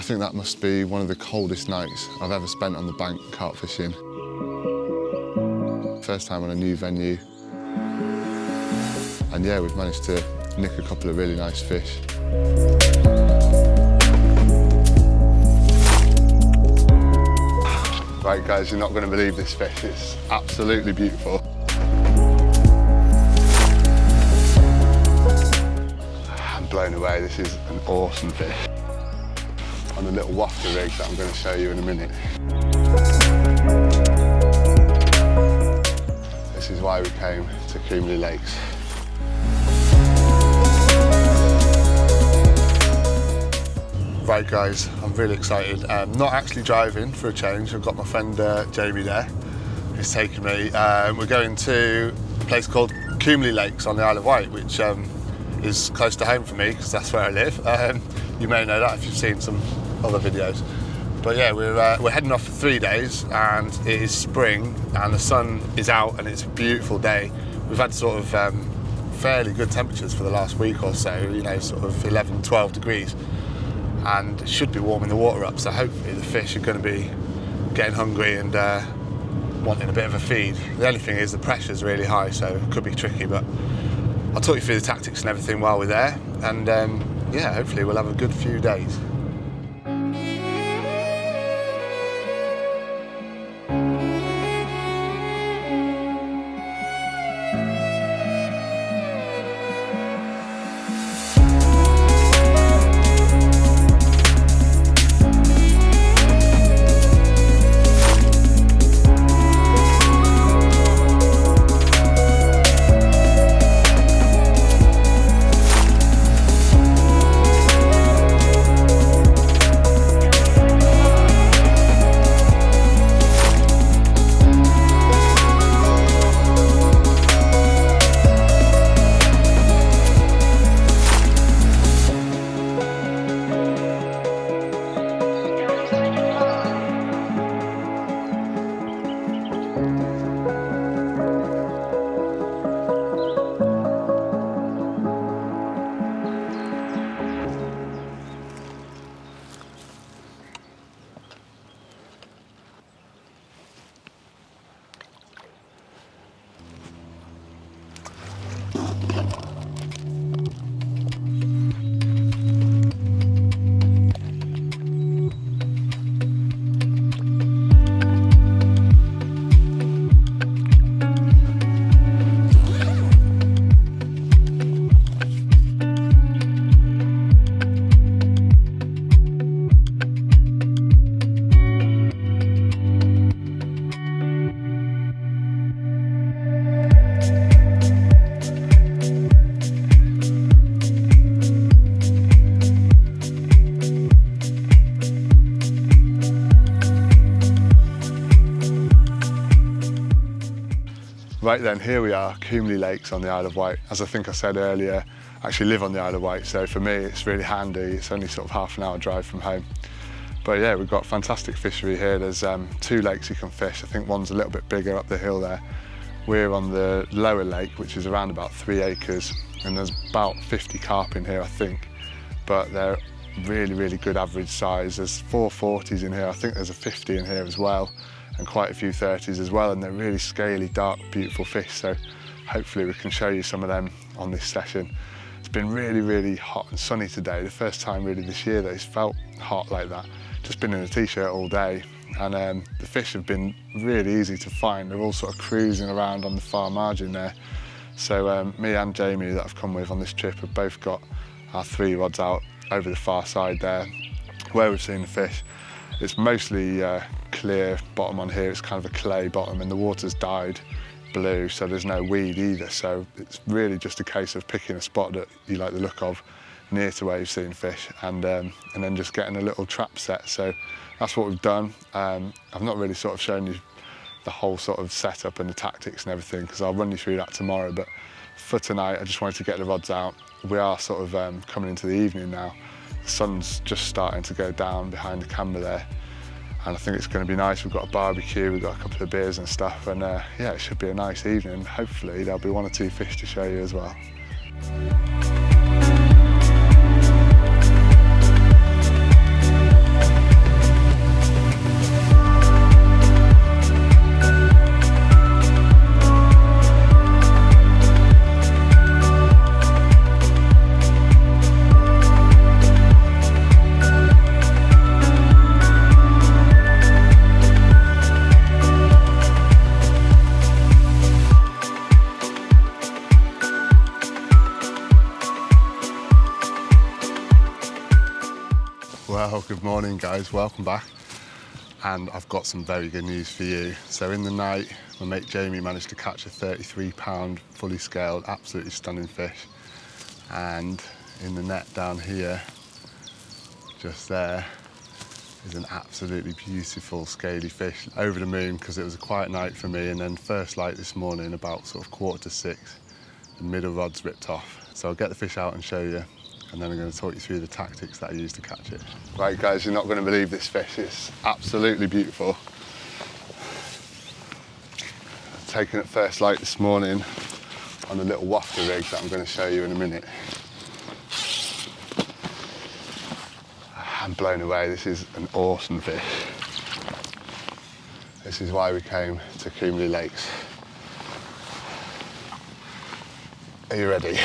think that must be one of the coldest nights I've ever spent on the bank carp fishing. First time on a new venue. And yeah, we've managed to nick a couple of really nice fish. Right guys, you're not going to believe this fish. It's absolutely beautiful. I'm blown away. This is an awesome fish. On a little wafter rig that I'm going to show you in a minute. This is why we came to Combley Lakes. Right guys, I'm really excited. Not actually driving for a change. I've got my friend Jamie there, who's taking me. We're going to a place called Combley Lakes on the Isle of Wight, which is close to home for me because that's where I live. You may know that if you've seen some other videos. But yeah, we're heading off for 3 days, and it is spring and the sun is out and it's a beautiful day. We've had sort of fairly good temperatures for the last week or so, you know, sort of 11, 12 degrees. And it should be warming the water up, so hopefully the fish are going to be getting hungry and wanting a bit of a feed. The only thing is the pressure's really high, so it could be tricky, but I'll talk you through the tactics and everything while we're there, and yeah, hopefully we'll have a good few days. Right then, here we are, Combley Lakes on the Isle of Wight. As I think I said earlier, I actually live on the Isle of Wight, so for me it's really handy. It's only sort of half an hour drive from home. But yeah, we've got fantastic fishery here. There's 2 lakes you can fish. I think one's a little bit bigger up the hill there. We're on the lower lake, which is around about 3 acres, and there's about 50 carp in here, I think. But they're really, really good average size. There's 4 40s in here. I think there's a 50 in here as well, and quite a few 30s as well, and they're really scaly, dark, beautiful fish, so hopefully we can show you some of them on this session. It's been really, really hot and sunny today, the first time really this year that it's felt hot like that. Just been in a t-shirt all day, and the fish have been really easy to find. They're all sort of cruising around on the far margin there. So me and Jamie that I've come with on this trip have both got our 3 rods out over the far side there, where we've seen the fish. It's mostly clear bottom on here. It's kind of a clay bottom, and the water's dyed blue, so there's no weed either. So it's really just a case of picking a spot that you like the look of near to where you've seen fish, and then just getting a little trap set. So that's what we've done. I've not really sort of shown you the whole sort of setup and the tactics and everything, because I'll run you through that tomorrow. But for tonight, I just wanted to get the rods out. We are sort of coming into the evening now. The sun's just starting to go down behind the camera there, and I think it's going to be nice. We've got a barbecue, we've got a couple of beers and stuff, and yeah, it should be a nice evening. Hopefully there'll be 1 or 2 fish to show you as well. Well, good morning guys, welcome back. And I've got some very good news for you. So in the night, my mate Jamie managed to catch a 33-pound fully scaled, absolutely stunning fish. And in the net down here, just there, is an absolutely beautiful scaly fish. Over the moon because it was a quiet night for me, and then first light this morning about sort of 5:45, the middle rod's ripped off. So I'll get the fish out and show you, and then I'm going to talk you through the tactics that I used to catch it. Right guys, you're not going to believe this fish. It's absolutely beautiful. Taken at first light this morning on a little wafter rig that I'm going to show you in a minute. I'm blown away. This is an awesome fish. This is why we came to Combley Lakes. Are you ready?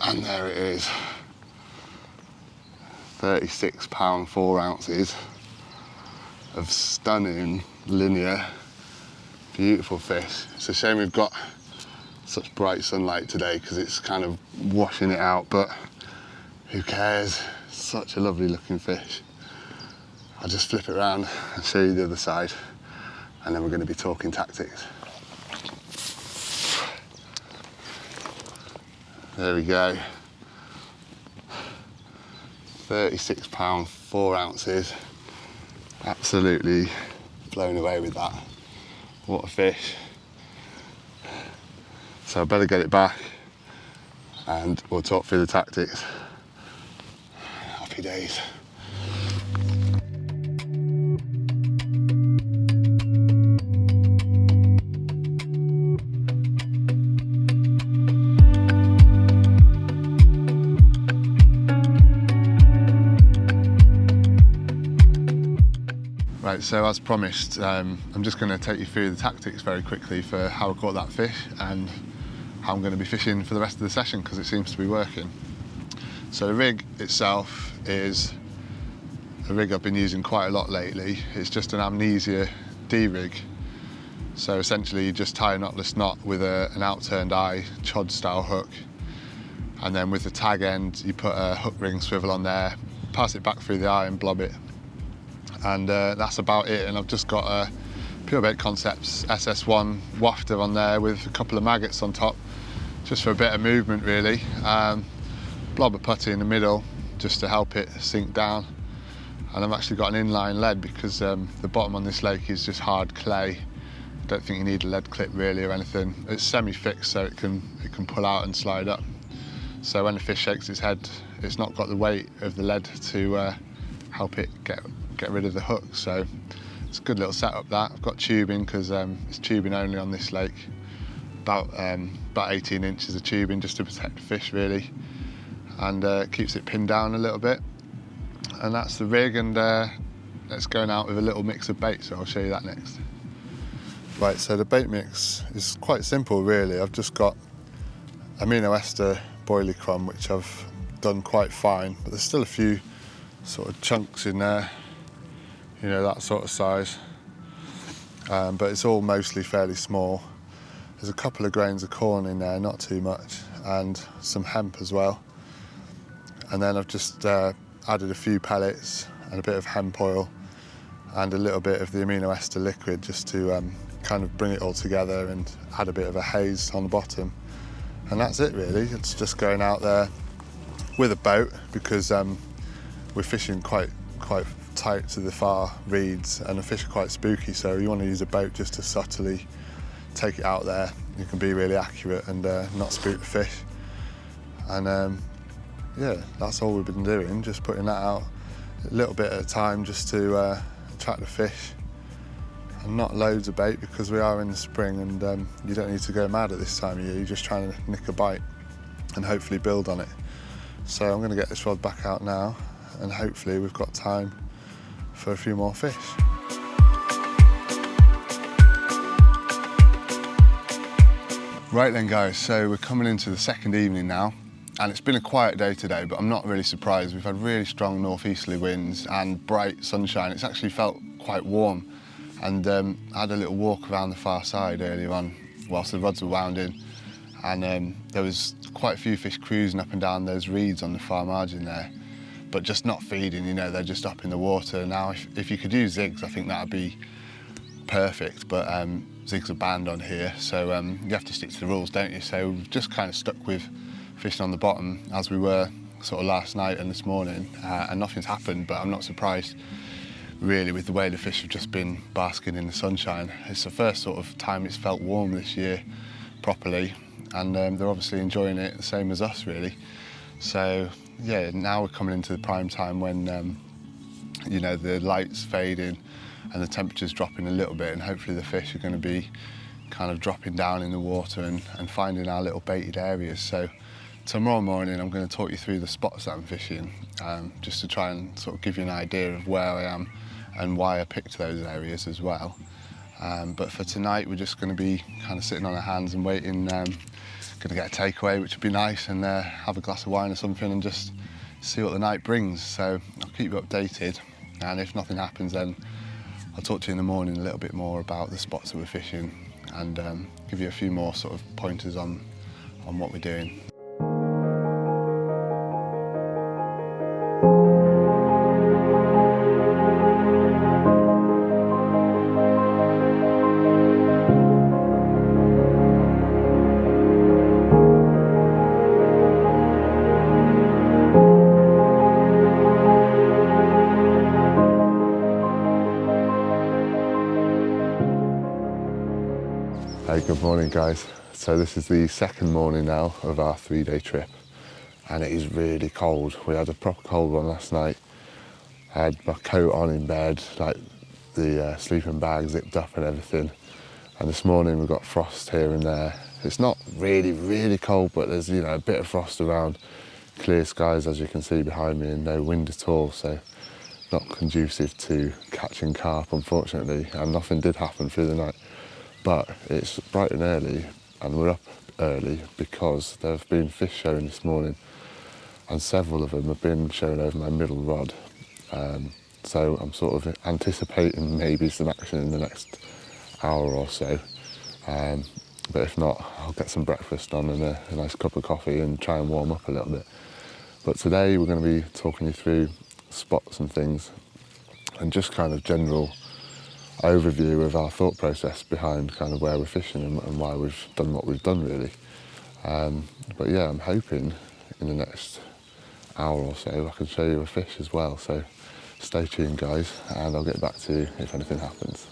And there it is. 36 pound 4 ounces of stunning linear, beautiful fish. It's a shame we've got such bright sunlight today because it's kind of washing it out, but who cares? Such a lovely looking fish. I'll just flip it around and show you the other side, and then we're going to be talking tactics. There we go. 36 pound 4 ounces. Absolutely blown away with that. What a fish. So I better get it back and we'll talk through the tactics. Happy days. Right, so as promised, I'm just going to take you through the tactics very quickly for how I caught that fish and how I'm going to be fishing for the rest of the session because it seems to be working. So the rig itself is a rig I've been using quite a lot lately. It's just an Amnesia D-rig. So essentially you just tie a knotless knot with an outturned eye, chod style hook. And then with the tag end, you put a hook ring swivel on there, pass it back through the eye and blob it. And that's about it. And I've just got a Pure Bait Concepts SS1 wafter on there with a couple of maggots on top, just for a bit of movement really. Blob a putty in the middle just to help it sink down. And I've actually got an inline lead because the bottom on this lake is just hard clay. I don't think you need a lead clip really or anything. It's semi-fixed so it can pull out and slide up. So when the fish shakes its head, it's not got the weight of the lead to help it get rid of the hook. So it's a good little setup that. I've got tubing because it's tubing only on this lake. About 18 inches of tubing just to protect the fish really, and keeps it pinned down a little bit. And that's the rig, and it's going out with a little mix of bait, so I'll show you that next. Right, so the bait mix is quite simple really. I've just got amino ester boilie crumb, which I've done quite fine, but there's still a few sort of chunks in there, you know, that sort of size, but it's all mostly fairly small. There's a couple of grains of corn in there, not too much, and some hemp as well. And then I've just added a few pellets and a bit of hemp oil and a little bit of the amino ester liquid just to kind of bring it all together and add a bit of a haze on the bottom. And that's it really. It's just going out there with a boat because we're fishing quite tight to the far reeds and the fish are quite spooky, so you want to use a boat just to subtly take it out there. You can be really accurate and not spook the fish. And yeah, that's all we've been doing, just putting that out a little bit at a time just to attract the fish. And not loads of bait because we are in the spring and you don't need to go mad at this time of year. You're just trying to nick a bite and hopefully build on it. So I'm going to get this rod back out now and hopefully we've got time for a few more fish. Right then guys, so we're coming into the second evening now, and it's been a quiet day today, but I'm not really surprised. We've had really strong northeasterly winds and bright sunshine. It's actually felt quite warm, and I had a little walk around the far side earlier on whilst the rods were wound in, and there was quite a few fish cruising up and down those reeds on the far margin there, but just not feeding, you know, they're just up in the water. Now, if you could use zigs, I think that'd be perfect, but zigs are banned on here, so you have to stick to the rules, don't you? So we've just kind of stuck with fishing on the bottom as we were sort of last night and this morning, and nothing's happened, but I'm not surprised really with the way the fish have just been basking in the sunshine. It's the first sort of time it's felt warm this year properly, and they're obviously enjoying it the same as us really. So yeah, now we're coming into the prime time when you know, the light's fading and the temperature's dropping a little bit, and hopefully the fish are going to be kind of dropping down in the water and finding our little baited areas. So tomorrow morning I'm going to talk you through the spots that I'm fishing, just to try and sort of give you an idea of where I am and why I picked those areas as well. But for tonight we're just going to be kind of sitting on our hands and waiting, going to get a takeaway, which would be nice, and have a glass of wine or something and just see what the night brings. So I'll keep you updated, and if nothing happens then I'll talk to you in the morning a little bit more about the spots that we're fishing, and give you a few more sort of pointers on what we're doing. Hey, good morning guys. So this is the second morning now of our 3-day trip, and it is really cold. We had a proper cold one last night. I had my coat on in bed, like the sleeping bag zipped up and everything. And this morning we've got frost here and there. It's not really cold, but there's, you know, a bit of frost around. Clear skies as you can see behind me, and no wind at all, so not conducive to catching carp unfortunately, and nothing did happen through the night. But it's bright and early, and we're up early because there have been fish showing this morning, and several of them have been showing over my middle rod. So I'm sort of anticipating maybe some action in the next hour or so. But if not, I'll get some breakfast on and a nice cup of coffee and try and warm up a little bit. But today we're going to be talking you through spots and things, and just kind of general overview of our thought process behind kind of where we're fishing and why we've done what we've done really. But yeah, I'm hoping in the next hour or so I can show you a fish as well, so stay tuned guys, and I'll get back to you if anything happens.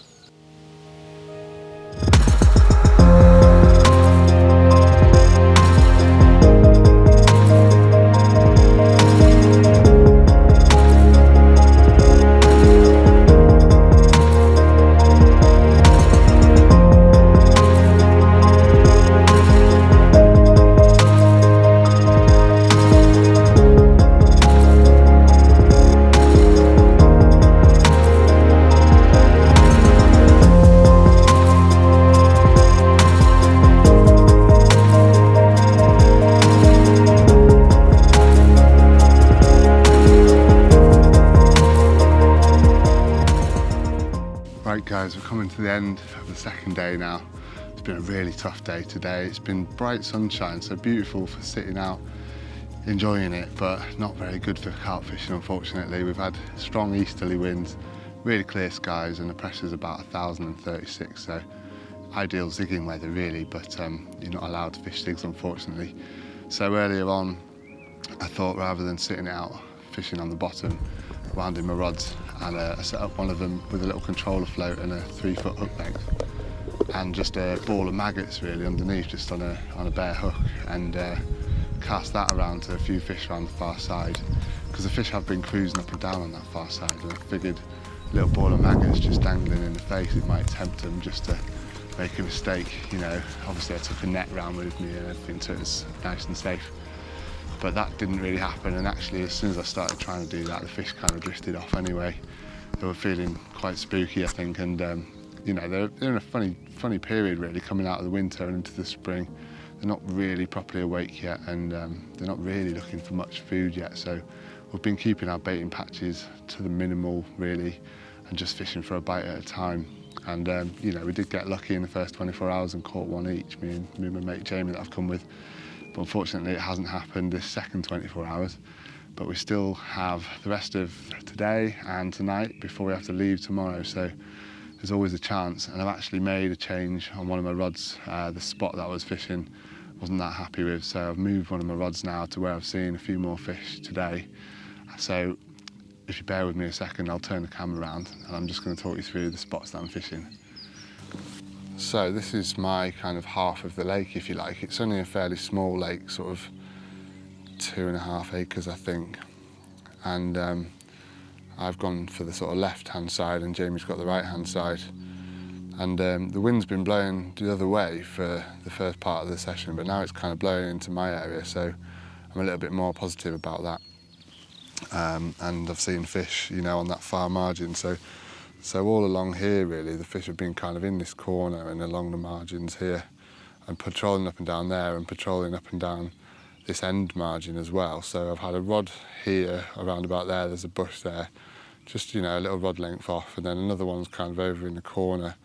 Right guys, we're coming to the end of the second day now. It's been a really tough day today. It's been bright sunshine, so beautiful for sitting out, enjoying it, but not very good for carp fishing unfortunately. We've had strong easterly winds, really clear skies, and the pressure's about 1,036, so ideal zigging weather really, but you're not allowed to fish zigs unfortunately. So earlier on, I thought rather than sitting out fishing on the bottom, winding my rods, and I set up one of them with a little controller float and a 3-foot hook length, and just a ball of maggots really underneath, just on a bare hook, and cast that around to a few fish around the far side, because the fish have been cruising up and down on that far side, and I figured a little ball of maggots just dangling in the face, it might tempt them just to make a mistake, you know. Obviously I took a net round with me and everything, so it was nice and safe. But that didn't really happen, and actually as soon as I started trying to do that, the fish kind of drifted off anyway. They were feeling quite spooky I think, and you know, they're in a funny period really, coming out of the winter and into the spring. They're not really properly awake yet, and they're not really looking for much food yet, so we've been keeping our baiting patches to the minimal really, and just fishing for a bite at a time. And you know, we did get lucky in the first 24 hours and caught one each, me and my mate Jamie that I've come with. but unfortunately it hasn't happened this second 24 hours. But we still have the rest of today and tonight before we have to leave tomorrow, so there's always a chance. And I've actually made a change on one of my rods. The spot that I was fishing wasn't that happy with, so I've moved one of my rods now to where I've seen a few more fish today. So if you bear with me a second, I'll turn the camera around and I'm just going to talk you through the spots that I'm fishing. So this is my kind of half of the lake, if you like. It's only a fairly small lake, sort of 2.5 acres, I think. And I've gone for the sort of left-hand side and Jamie's got the right-hand side. And the wind's been blowing the other way for the first part of the session, but now it's kind of blowing into my area, so I'm a little bit more positive about that. And I've seen fish, you know, on that far margin. So all along here, really, the fish have been kind of in this corner and along the margins here, and patrolling up and down there and patrolling up and down this end margin as well. So I've had a rod here, around about there, there's a bush there, just, you know, a little rod length off, and then another one's kind of over in the corner.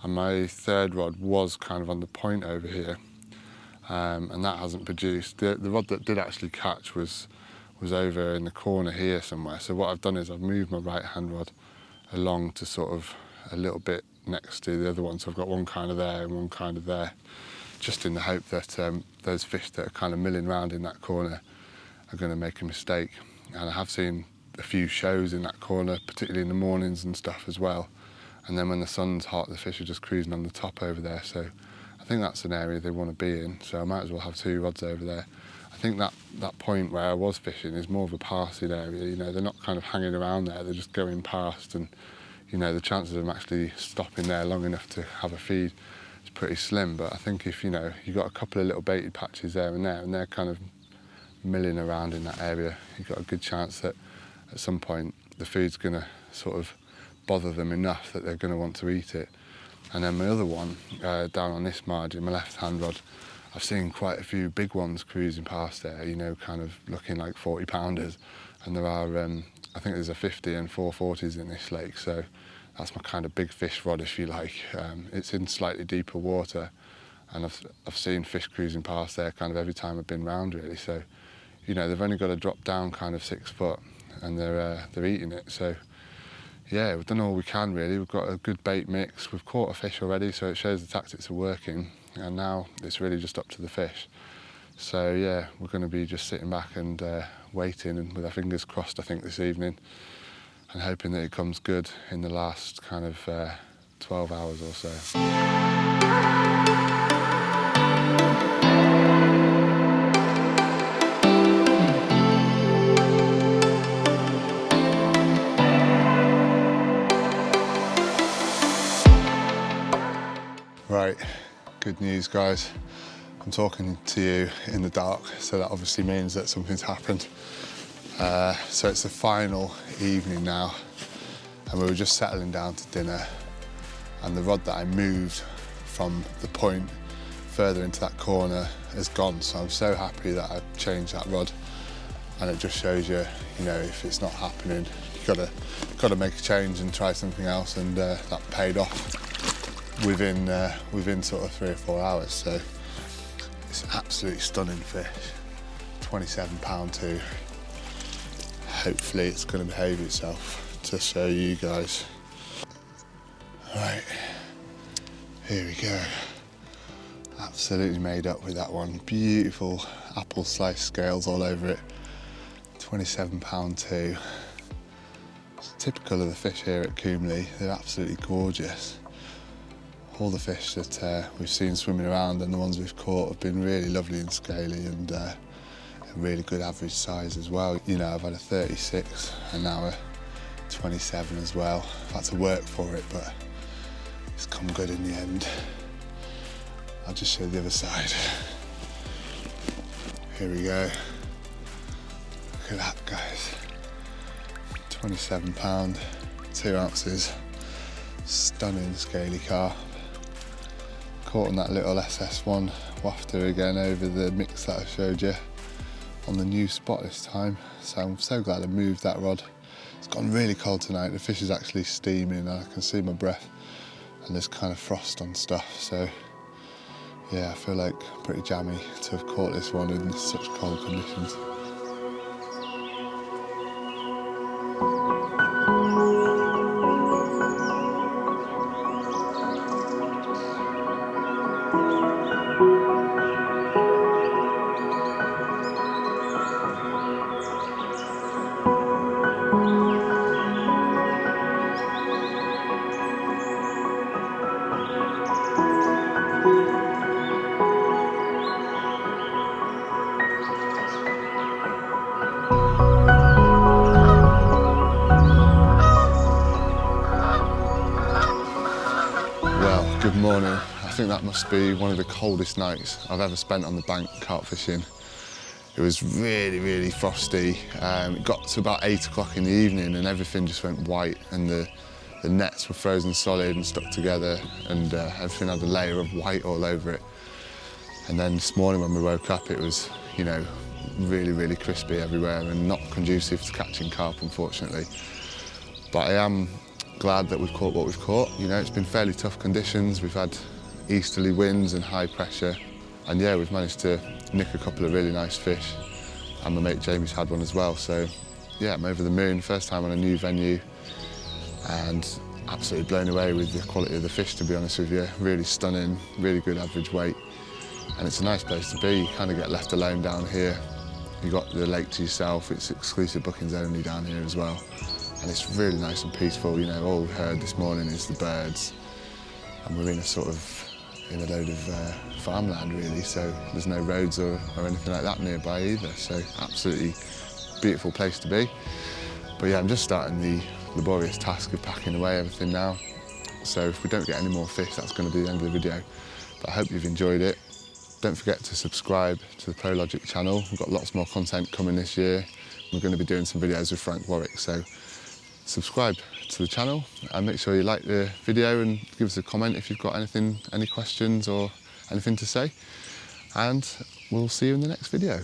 And my third rod was kind of on the point over here, and that hasn't produced. The rod that did actually catch was over in the corner here somewhere. So what I've done is I've moved my right-hand rod along to sort of a little bit next to the other one. So I've got one kind of there and one kind of there, just in the hope that those fish that are kind of milling around in that corner are going to make a mistake. And I have seen a few shows in that corner, particularly in the mornings and stuff as well. And then when the sun's hot, the fish are just cruising on the top over there. So I think that's an area they want to be in. So I might as well have 2 rods over there. I think that point where I was fishing is more of a passing area. You know, they're not kind of hanging around there, they're just going past, and you know, the chances of them actually stopping there long enough to have a feed is pretty slim. But I think if, you know, you've got a couple of little baited patches there, and they're kind of milling around in that area, you've got a good chance that at some point the food's going to sort of bother them enough that they're going to want to eat it. And then my other one, down on this margin, my left-hand rod, I've seen quite a few big ones cruising past there, you know, kind of looking like 40-pounders. And there are, I think there's a 50 and 440s in this lake, so that's my kind of big fish rod, if you like. It's in slightly deeper water, and I've seen fish cruising past there kind of every time I've been round, really. So, you know, they've only got to drop down kind of 6 foot, and they're eating it. So, yeah, we've done all we can, really. We've got a good bait mix. We've caught a fish already, so it shows the tactics are working. And now it's really just up to the fish. So yeah, we're going to be just sitting back and waiting, and with our fingers crossed, I think, this evening, and hoping that it comes good in the last kind of 12 hours or so. Right. Good news, guys. I'm talking to you in the dark, so that obviously means that something's happened. So it's the final evening now, and we were just settling down to dinner, and the rod that I moved from the point further into that corner has gone. So I'm so happy that I changed that rod, and it just shows you, you know, if it's not happening, you've got to make a change and try something else, and that paid off within sort of 3 or 4 hours. So it's an absolutely stunning fish, 27 pound too. Hopefully it's going to behave itself to show you guys. Right, here we go. Absolutely made up with that one. Beautiful apple slice scales all over it. 27 pound too. It's typical of the fish here at Combley. They're absolutely gorgeous. All the fish that we've seen swimming around and the ones we've caught have been really lovely and scaly, and a really good average size as well. You know, I've had a 36 and now a 27 as well. I've had to work for it, but it's come good in the end. I'll just show the other side. Here we go. Look at that, guys. 27 pound, 2 ounces. Stunning scaly carp. Caught on that little SS1 wafter again over the mix that I showed you, on the new spot this time. So I'm so glad I moved that rod. It's gotten really cold tonight. The fish is actually steaming and I can see my breath, and there's kind of frost on stuff. So Yeah, I feel like pretty jammy to have caught this one in such cold conditions. Well, good morning. I think that must be one of the coldest nights I've ever spent on the bank carp fishing. It was really, really frosty. It got to about 8 o'clock in the evening and everything just went white, and the nets were frozen solid and stuck together, and everything had a layer of white all over it. And then this morning when we woke up, it was, you know, really, really crispy everywhere and not conducive to catching carp, unfortunately. But I am glad that we've caught what we've caught. You know, it's been fairly tough conditions. We've had easterly winds and high pressure. And yeah, we've managed to nick a couple of really nice fish. And my mate Jamie's had one as well. So yeah, I'm over the moon, first time on a new venue. And absolutely blown away with the quality of the fish, to be honest with you. Really stunning, really good average weight. And it's a nice place to be. You kind of get left alone down here. You've got the lake to yourself. It's exclusive bookings only down here as well. And it's really nice and peaceful. You know, all we heard this morning is the birds. And we're in a load of farmland, really. So there's no roads or anything like that nearby either. So absolutely beautiful place to be. But yeah, I'm just starting the laborious task of packing away everything now. So if we don't get any more fish, that's going to be the end of the video. But I hope you've enjoyed it. Don't forget to subscribe to the Prologic channel. We've got lots more content coming this year. We're going to be doing some videos with Frank Warwick, so subscribe to the channel and make sure you like the video and give us a comment if you've got any questions or anything to say. And we'll see you in the next video.